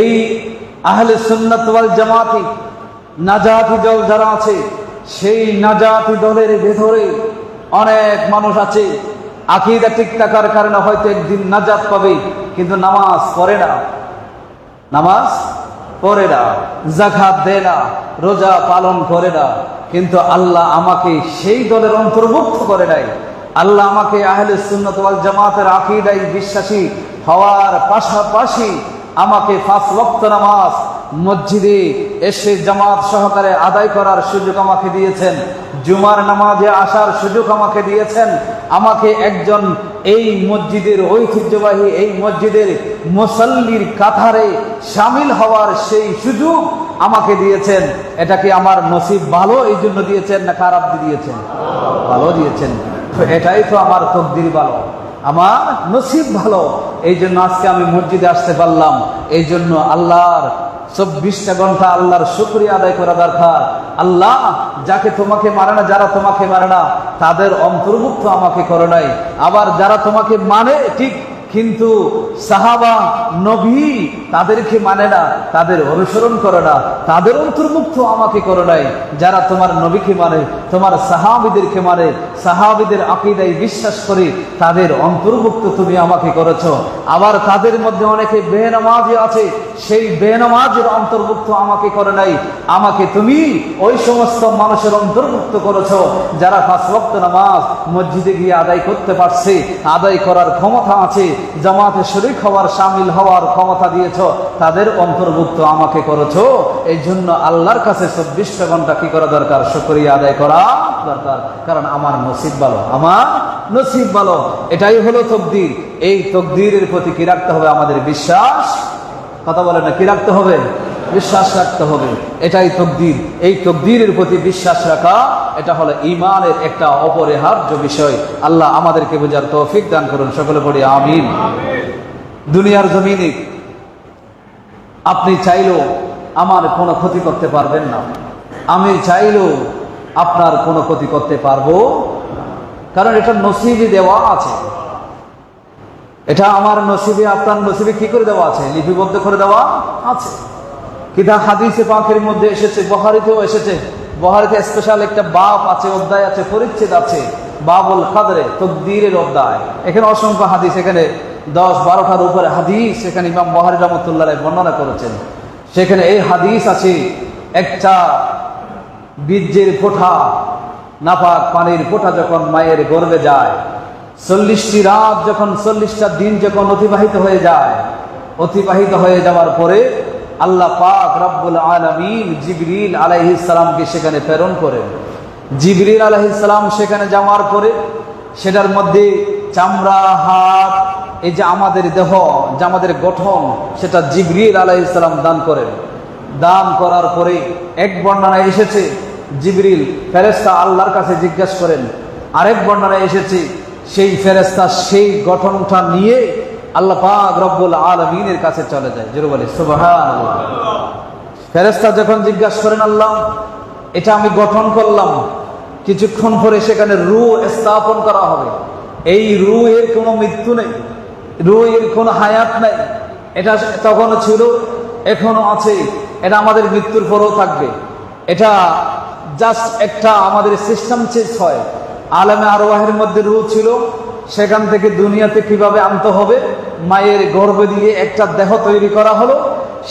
এই আহলে সুন্নাত ওয়াল জামাতি নাজাতি দল যারা আছে, সেই নাজাতি দলের ভেতরে অনেক মানুষ আছে আকীদা ঠিক থাকার কারণে হয়তো একদিন নাজাত পাবে, কিন্তু নামাজ পড়ে না, নামাজ পড়ে না, যাকাত দেয় না, রোজা পালন করে না। কিন্তু আল্লাহ আমাকে সেই দলের অন্তর্ভুক্ত করে নাই। আল্লাহ আমাকে আহলে সুন্নাত ওয়াল জামাতের আকীদায় বিশ্বাসী হওয়ার পাশাপাশি আমাকে 5 ওয়াক্ত নামাজ মসজিদে এসে জামাত সহকারে আদায় করার সুযোগ আমাকে দিয়েছেন। জুমার নামাজে আসার সুযোগ আমাকে দিয়েছেন। আমাকে একজন এই মসজিদের ঐতিহ্যবাহী এই মসজিদের মুসল্লির কাতারে শামিল হওয়ার সেই সুযোগ আমাকে দিয়েছেন। এটা কি আমার নসিব ভালো এই জন্য দিয়েছেন না খারাপ দিয়েছেন? ভালো দিয়েছেন। তো এটাই তো আমার তকদির ভালো, আমার নসিব ভালো। এই জন্য আজকে আমি মসজিদে আসতে পারলাম। এই জন্য আল্লাহর 24টা ঘন্টা আল্লাহর শুকরিয়া আদায় করা দরকার। আল্লাহ যাকে তোমাকে মানে না, যারা তোমাকে মানে না, তাদের অন্তর্ভুক্ত আমাকে করে নাই। আবার যারা তোমাকে মানে ঠিক, কিন্তু সাহাবা নবী তাদেরকে মানে না, তাদের অনুসরণ করে না, তাদের অন্তর্ভুক্ত আমাকে করে নাই। যারা তোমার নবীকে মানে, তোমার সাহাবীদেরকে মানে, সাহাবীদের আকীদায় বিশ্বাস করে, তাদের অন্তর্ভুক্ত তুমি আমাকে করেছো। আবার তাদের মধ্যে অনেকে বেনামাজি আছে, সেই বেনামাজের অন্তর্ভুক্ত আমাকে করে নাই। আমাকে তুমি ওই সমস্ত মানুষের অন্তর্ভুক্ত করেছো যারা 5 ওয়াক্ত নামাজ মসজিদে গিয়ে আদায় করতে পারছে, আদায় করার ক্ষমতা আছে, জামাতে শরীক হওয়ার শামিল হওয়ার ক্ষমতা দিয়েছ, তাদের অন্তর্ভুক্ত আমাকে করেছো। এই জন্য আল্লাহর কাছে 24টা ঘন্টা কি করা দরকার? শুকরিয়া আদায় করা দরকার। কারণ আমার নসিব ভালো, আমার নসিব ভালো। এটাই হলো তকদির। এই তকদিরের প্রতি কি রাখতে হবে? আমাদের বিশ্বাস। কথা বলে না, কি রাখতে হবে? বিশ্বাস রাখতে হবে। এটাই তকদির। এই তকদিরের প্রতি বিশ্বাস রাখা, এটা হলো ঈমানের একটা অপরিহার্য বিষয়। আল্লাহ আমাদেরকে বোঝার তৌফিক দান করুন। সকলে পড়ি আমিন। দুনিয়ার জমিনে আপনি চাইলেও আমার কোনো ক্ষতি করতে পারবেন না, আমি চাইলেও আপনার কোনো ক্ষতি করতে পারবো, কারণ এটা নসিবে দেওয়া আছে। এটা আমার নসিবে, আপনার নসিবে কি করে দেওয়া আছে? লিপিবদ্ধ করে দেওয়া আছে। কিতাব হাদিসে পাকের মধ্যে এসেছে, বুখারীতেও এসেছে। বুখারীতে স্পেশাল একটা বাব আছে, অধ্যায় আছে, পরিচ্ছেদ আছে, বাবুল কদরে, তকদীরের অধ্যায়। এখানে অসংখ্য হাদিস, এখানে 10-12টার উপরে হাদিস এখানে ইমাম বুখারী রাহমাতুল্লাহ আলাইহি বর্ণনা করেছেন। সেখানে এই হাদিস আছে, একটা বীর্যের ফোঁটা, নাপাক পানির ফোঁটা যখন মায়ের গর্ভে যায়, 40টি রাত যখন, 40টা দিন যখন অতিবাহিত হয়ে যায়, অতিবাহিত হয়ে যাওয়ার পরে আল্লাহ পাক রব্বুল আলামিন জিবরিল আলাইহিস সালামকে সেখানে প্রেরণ করেন। জিবরিল আলাইহিস সালাম সেখানে যাওয়ার পরে সেটার মধ্যে চামড়া, হাত, এই যে আমাদের দেহ, যে আমাদের গঠন, সেটা জিবরিল আলাইহিস সালাম দান করেন। দান করার পরে এক বর্ণনায় এসেছে জিবরিল ফেরেশতা আল্লাহর কাছে জিজ্ঞাসা করেন, আরেক বর্ণনায় এসেছে সেই ফেরেশতা সেই গঠনটা নিয়ে আল্লাহ পাক রব্বুল আলামিনের কাছে চলে যায়। জোরে বলে সুবহানাল্লাহ। ফেরেশতা যখন জিজ্ঞাসা করেন, আল্লাহ এটা আমি গঠন করলাম, কিছুক্ষণ পরে সেখানে রূহ স্থাপন করা হবে, এই রূহের কোনো মৃত্যু নেই, রূহের কোনো হায়াত নাই, এটা তখনও ছিল এখনো আছে, এটা আমাদের মৃত্যুর পরেও থাকবে, এটা জাস্ট একটা আমাদের সিস্টেম চেঞ্জ হয়। আলেমে আরওয়াহের মধ্যে রূহ ছিল, সেখান থেকে দুনিয়াতে কিভাবে আনতে হবে, মায়ের গর্ভে দিয়ে একটা দেহ তৈরি করা হলো,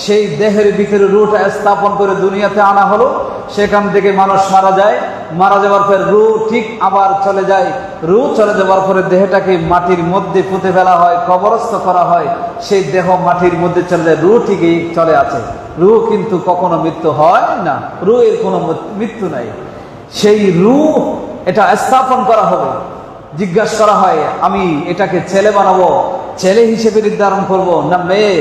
সেই দেহের ভিতরে রূহটা স্থাপন করে দুনিয়াতে আনা হলো, সেখান থেকে মানুষ মারা যায়, মারা যাওয়ার পর রূহ ঠিক আবার চলে যায়, রূহ চলে যাওয়ার পরে দেহটাকে মাটির মধ্যে পুঁতে ফেলা হয়, কবরস্থ করা হয়, সেই দেহ মাটির মধ্যে চলে যায়, রূহ ঠিকই চলে আছে, রূহ কিন্তু কখনো মৃত্যু হয় না, রূহের কোনো মৃত্যু নাই। সেই রূহ এটা স্থাপন করা হবে, জিজ্ঞাসা করা হয় আমি এটাকে ছেলে বানাবো, ছেলে হিসেবে নির্ধারণ করব না মেয়ে,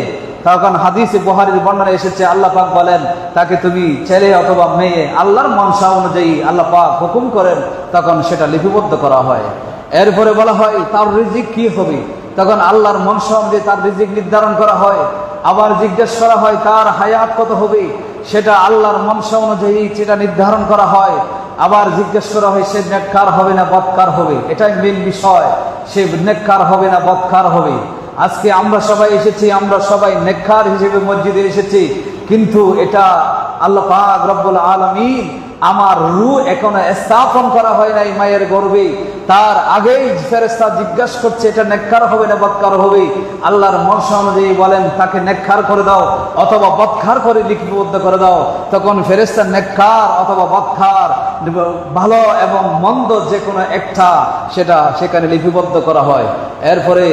তখন হাদিসে বুখারীর বর্ণনা এসেছে আল্লাহ পাক বলেন তাকে তুমি ছেলে অথবা মেয়ে আল্লাহর মনসা অনুযায়ী আল্লাহ পাক হুকুম করেন, তখন সেটা লিপিবদ্ধ করা হয়। এরপরে বলা হয় তার রিজিক কি হবে, তখন আল্লাহর মনসা অনুযায়ী তার রিজিক নির্ধারণ করা হয়। আবার জিজ্ঞেস করা হয় তার হায়াত কত হবে, সেটা আল্লাহর মনসা অনুযায়ী সেটা নির্ধারণ করা হয়। আবার জিজ্ঞেস করা হয় সে নেককার হবে না বদকার হবে, এটাই মেন বিষয়, সে নেককার হবে না বদকার হবে। আজকে আমরা সবাই এসেছি, আমরা সবাই নেককার হিসেবে মসজিদে এসেছি, কিন্তু এটা আল্লাহ পাক রব্বুল আলামিন আমার রূহ এখনো স্থাপন করা হয় নাই মায়ের গর্ভে, তার আগেই ফেরেশতা জিজ্ঞাসা করছে এটা নেককার হবে না বদকার হবে। আল্লাহর মনসা অনুযায়ী বলেন তাকে নেককার করে দাও অথবা বদকার করে লিপিবদ্ধ করে দাও, তখন ফেরেশতা নেককার অথবা বদকার, ভালো এবং মন্দ যে কোনো একটা সেটা সেখানে লিপিবদ্ধ করা হয়। এরপরে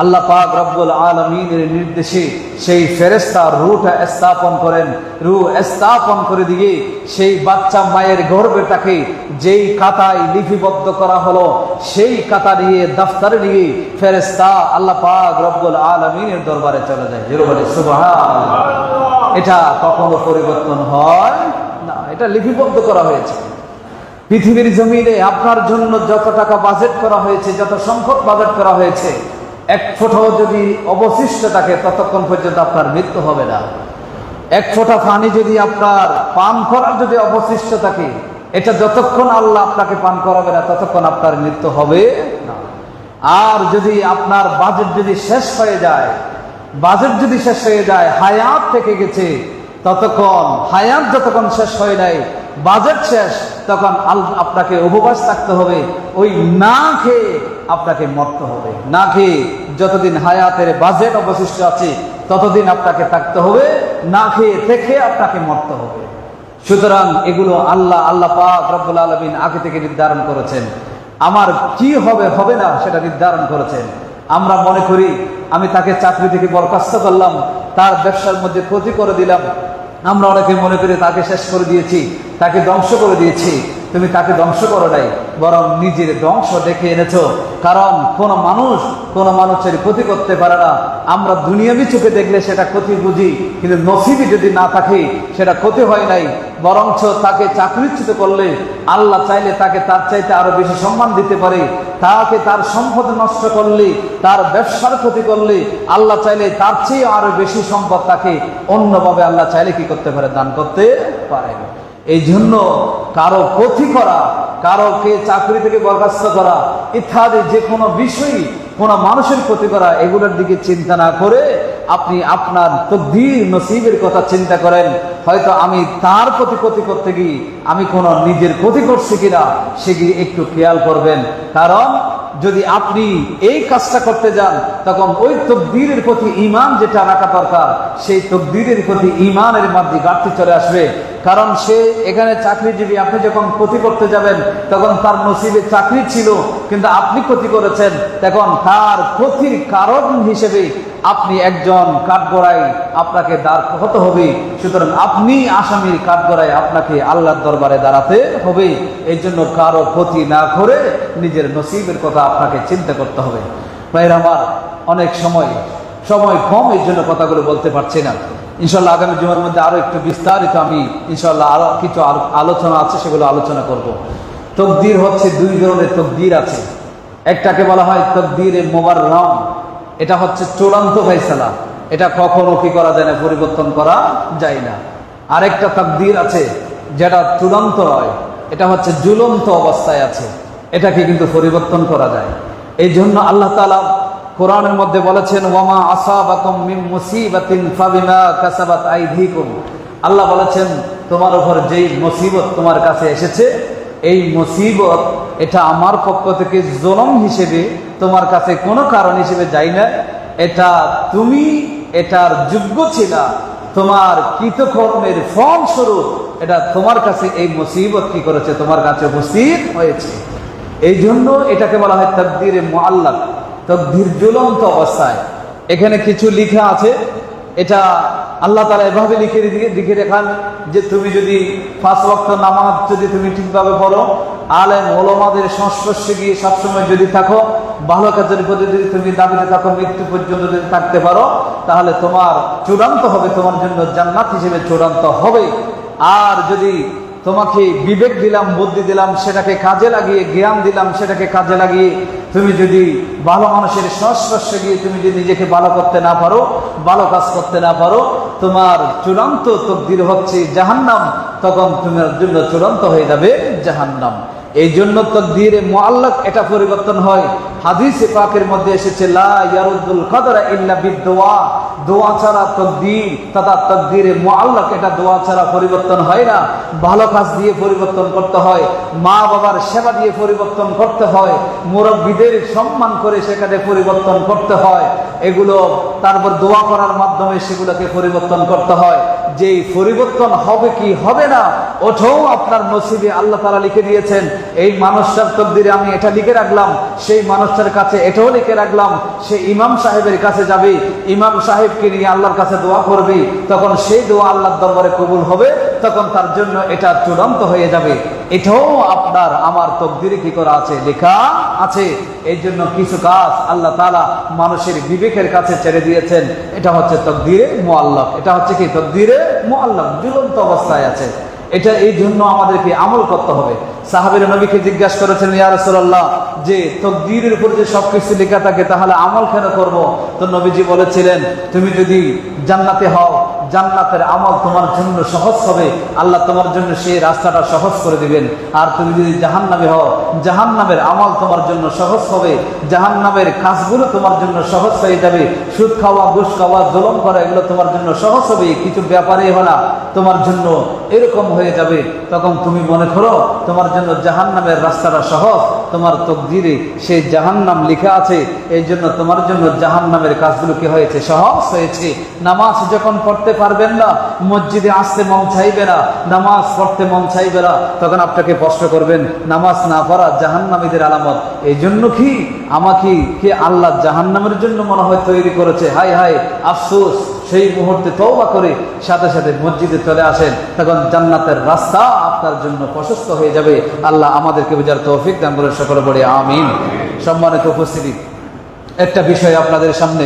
আল্লাহ পাক রব্বুল আলামিনের নির্দেশে সেই ফেরেশতা রূহটা স্থাপন করেন, রূহ স্থাপন করে দিয়ে সেই বাচ্চা মায়ের গর্ভটাকে যেই খাতায় লিপিবদ্ধ করা হলো সেই খাতা নিয়ে দফতরে নিয়ে ফেরেশতা আল্লাহ পাক রব্বুল আলামিনের দরবারে চলে যায়। জোরে বলে সুবহানাল্লাহ। এটা কখনো পরিবর্তন হয় না, এটা লিপিবদ্ধ করা হয়েছে। পৃথিবীর জমিনে আপনার জন্য যত টাকা বাজেট করা হয়েছে, যত সংখ্যক বাজেট করা হয়েছে, এক ফোঁটাও যদি অবশিষ্ট থাকে ততক্ষণ পর্যন্ত আপনার মৃত্যু হবে না। এক ফোঁটা পানি যদি আপনার পান করার যদি অবশিষ্ট থাকে, এটা যতক্ষণ আল্লাহ আপনাকে পান করাবে না ততক্ষণ আপনার মৃত্যু হবে না। আর যদি আপনার বাজেট যদি শেষ হয়ে যায়, বাজেট যদি শেষ হয়ে যায়, হায়াত থেকে গেছে, ততক্ষণ হায়াত যতক্ষণ শেষ হয়ে নাই, বাজেট শেষ, তখন আপনাকে উপবাস থাকতে হবে, ওই না খেয়ে আপনাকে মরতে হবে। না খেয়ে যতদিন হায়াতের বাজেট অবশিষ্ট আছে ততদিন আপনাকে থাকতে হবে, না খেয়ে থেকে আপনাকে মরতে হবে। সুতরাং এগুলো আল্লাহ পাক রব্বুল আলামিন আগে থেকে নির্ধারণ করেছেন। আমার কি হবে হবে না সেটা নির্ধারণ করেছেন। আমরা মনে করি আমি তাকে চাকরি থেকে বরখাস্ত করলাম, তার ব্যবসার মধ্যে ক্ষতি করে দিলাম, আমরা অনেকে মনে করি তাকে শেষ করে দিয়েছি, তাকে ধ্বংস করে দিয়েছি। তুমি তাকে ধ্বংস করো নাই, বরং নিজের ধ্বংস ডেকে এনেছো। কারণ কোন মানুষের ক্ষতি করতে পারে না। আমরা দুনিয়াবি চোখে দেখলে সেটা ক্ষতি বুঝি, কিন্তু নসিবি যদি না থাকে সেটা ক্ষতি হয় নাই, বরঞ্চ তাকে চাকরিচ্যুত করলে আল্লাহ চাইলে তাকে তার চাইতে আরো বেশি সম্মান দিতে পারে। তাকে তার সম্পদ নষ্ট করলে, তার ব্যবসার ক্ষতি করলে আল্লাহ চাইলে তার চেয়ে আরো বেশি সম্পদ তাকে অন্যভাবে আল্লাহ চাইলে কি করতে পারে, দান করতে পারে। এই জন্য কারো ক্ষতি করা, কারোকে চাকরি থেকে বরখাস্ত করা ইত্যাদি যে কোনো বিষয়ই, কোন মানুষের ক্ষতি করা, এগুলোর দিকে চিন্তা না করে আপনি আপনার তকদীর নসিবের কথা চিন্তা করেন। হয়তো আমি তার প্রতি ক্ষতি করতে গিয়ে আমি কোনো নিজের ক্ষতি করছি কিনা সেগুলি একটু খেয়াল করবেন। কারণ যদি আপনি এই কাজটা করতে যান তখন ওই তকদীরের প্রতি ঈমান যেটা রাখা দরকার, সেই তকদীরের প্রতি ঈমানের মধ্যে ঘাটতি চলে আসবে। কারণ সে এখানে চাকরিজীবী, আপনি যখন ক্ষতি করতে যাবেন তখন তার নসিবে চাকরি ছিল কিন্তু আপনি ক্ষতি করেছেন, তখন তার ক্ষতির কারণ হিসেবে আপনি একজন কাঠগড়াই আপনাকে দাঁড় হতে হবে। সুতরাং আপনি আসামির কাঠগড়ায় আপনাকে আল্লাহর দরবারে দাঁড়াতে হবে। এই জন্য কারো ক্ষতি না করে নিজের নসিবের কথা আপনাকে চিন্তা করতে হবে। ভাইরা আমার, অনেক সময় কম, এই জন্য কথাগুলো বলতে পারছি না। ইনশাল্লাহ আগামী জুমার মধ্যে আরো একটু বিস্তারিত আমি ইনশাল্লাহ আরো কিছু আলোচনা আছে, সেগুলো আলোচনা করব। তকদির হচ্ছে দুই ধরনের তকদির আছে। একটাকে বলা হয় তকদিরে মুবাররাম, এটা হচ্ছে চূড়ান্ত ফয়সালা, এটা কখনো কি করা যায় না, পরিবর্তন করা যায় না। আরেকটা তাকদীর আছে যেটা চূড়ান্ত নয়, এটা হচ্ছে ঝুলন্ত অবস্থায় আছে, এটাকে কিন্তু পরিবর্তন করা যায়। এই জন্য আল্লাহ তাআলা কোরআনের মধ্যে বলেছেন, ওয়ামা আসাবাকুম মিন মুসিবাতিন ফাবিমা কাসাবাত আইদিকুম। আল্লাহ বলেছেন তোমার উপর যেই মুসিবত তোমার কাছে এসেছে, এই মুসিবত এটা আমার পক্ষ থেকে জুলুম হিসেবে তোমার কাছে কোনো কারণ হিসেবে যায় না, এটা তুমি এটার যোগ্য ছিলা, তোমার কৃতকর্মের ফলস্বরূপ এটা তোমার কাছে এই মুসিবত কি করেছে, তোমার কাছে উপস্থিত হয়েছে। এই জন্য এটাকে বলা হয় তাকদীরে মুআল্লাক, তাকদীর ঝুলন্ত অবস্থায়। এখানে কিছু লেখা আছে, এটা আল্লাহ তাআলা এভাবে লিখে রেখান যে তুমি যদি 5 ওয়াক্ত নামাজ যদি তুমি ঠিকভাবে পড়ো, আলেম ওলামাদের সংস্পর্শে গিয়ে সবসময় যদি থাকো, ভালো কাজের প্রতি যদি তুমি দাবিতে থাকো, মৃত্যু পর্যন্ত যদি থাকতে পারো, তাহলে তোমার চূড়ান্ত হবে, তোমার জন্য জান্নাত হিসেবে চূড়ান্ত হবে। আর যদি তোমাকে বিবেক দিলাম, বুদ্ধি দিলাম, সেটাকে কাজে লাগিয়ে, জ্ঞান দিলাম, সেটাকে কাজে লাগিয়ে তুমি যদি ভালো মানুষের সংস্পর্শে গিয়ে তুমি যদি নিজেকে ভালো করতে না পারো, ভালো কাজ করতে না পারো, তোমার চূড়ান্ত তকদির হচ্ছে জাহান্নাম, তখন তোমার জন্য চূড়ান্ত হয়ে যাবে জাহান্নাম। এই জন্য তাকদীরে মুআল্লাক এটা পরিবর্তন হয়। হাদিসে পাকের মধ্যে এসেছে, লা ইয়ারুদ্দুল কদরা ইল্লা বিদুআ, দোয়া ছাড়া তকদীর তথা তাকদীরে মুআল্লাক এটা দোয়া ছাড়া পরিবর্তন হয় না। ভালো কাজ দিয়ে পরিবর্তন করতে হয়, মা বাবার সেবা দিয়ে পরিবর্তন করতে হয়, মুরব্বীদের সম্মান করে সেখানে পরিবর্তন করতে হয়, এগুলো তারপর দোয়া করার মাধ্যমে সেগুলোকে পরিবর্তন করতে হয়। যেই পরিবর্তন হবে কি হবে না, ওটাও আপনার নসিবে আল্লাহ তাআলা লিখে দিয়েছেন। এই মানুষটার তকদিরে আমি এটা লিখে রাখলাম, সেই মানুষটার কাছে এটাও লিখে রাখলাম, সে ইমাম সাহেবের কাছে যাবে, ইমাম সাহেবকে নিয়ে আল্লাহর কাছে দোয়া করবে, তখন সেই দোয়া আল্লাহর দরবারে কবুল হবে, তখন তার জন্য এটা চূড়ান্ত হয়ে যাবে। এটাও আপনার আমার তকদিরে কি করা আছে, লেখা আছে। এই জন্য কিছু কাজ আল্লাহ তাআলা মানুষের বিবেকের কাছে ছেড়ে দিয়েছেন, এটা হচ্ছে তাকদীরে মুআল্লাক, এটা হচ্ছে কি তাকদীরে মুআল্লাক, ঝুলন্ত অবস্থায় আছে। এটা এই জন্য আমাদেরকে আমল করতে হবে। সাহাবীরা নবীকে জিজ্ঞাসা করেছেন, ইয়া রাসূলুল্লাহ, যে তাকদীরের উপর যে সবকিছু লেখা থাকে তাহলে আমল কেন করব? তো নবীজি বলেছিলেন, তুমি যদি জান্নাতে হও, জান্নাতের আমল তোমার জন্য সহজ হবে, আল্লাহ তোমার জন্য সেই রাস্তাটা সহজ করে দিবেন। আর তুমি যদি জাহান্নামে হও, জাহান্নামের আমল তোমার জন্য সহজ হবে, জাহান্নামের কাজগুলো তোমার জন্য সহজ হয়ে যাবে। সুদ খাওয়া, ঘুষ খাওয়া, জুলুম করা, এগুলো তোমার জন্য সহজ হবে, কিছু ব্যাপারে হয় না, তোমার জন্য এরকম হয়ে যাবে। তখন তুমি মনে করো তোমার জন্য জাহান্নামের রাস্তাটা সহজ, তোমার তকদীরে সেই জাহান্নাম লেখা আছে, এই জন্য তোমার জন্য জাহান্নামের কাজগুলো কি হয়েছে, সহজ হয়েছে। নামাজ যখন পড়তে পারবেন না, মসজিদে আসতে মন চাইবে না, নামাজ পড়তে মন চাইবে না, তখন আপনাকে প্রশ্ন করবেন, নামাজ না পড়া জাহান্নামীদের আলামত। এই জন্য কি আমাকে কি আল্লাহ জাহান্নামের জন্য মনে হয় তৈরি করেছে? হায় হায় আফসোস। সেই মুহূর্তে তওবা করে সাথে সাথে মসজিদে চলে আসেন, তখন জান্নাতের রাস্তা আপনার জন্য প্রশস্ত হয়ে যাবে। আল্লাহ আমাদেরকে বুঝার তৌফিক দান করে, সকলে বলে আমিন। সম্মানিত উপস্থিতি, একটা বিষয় আপনাদের সামনে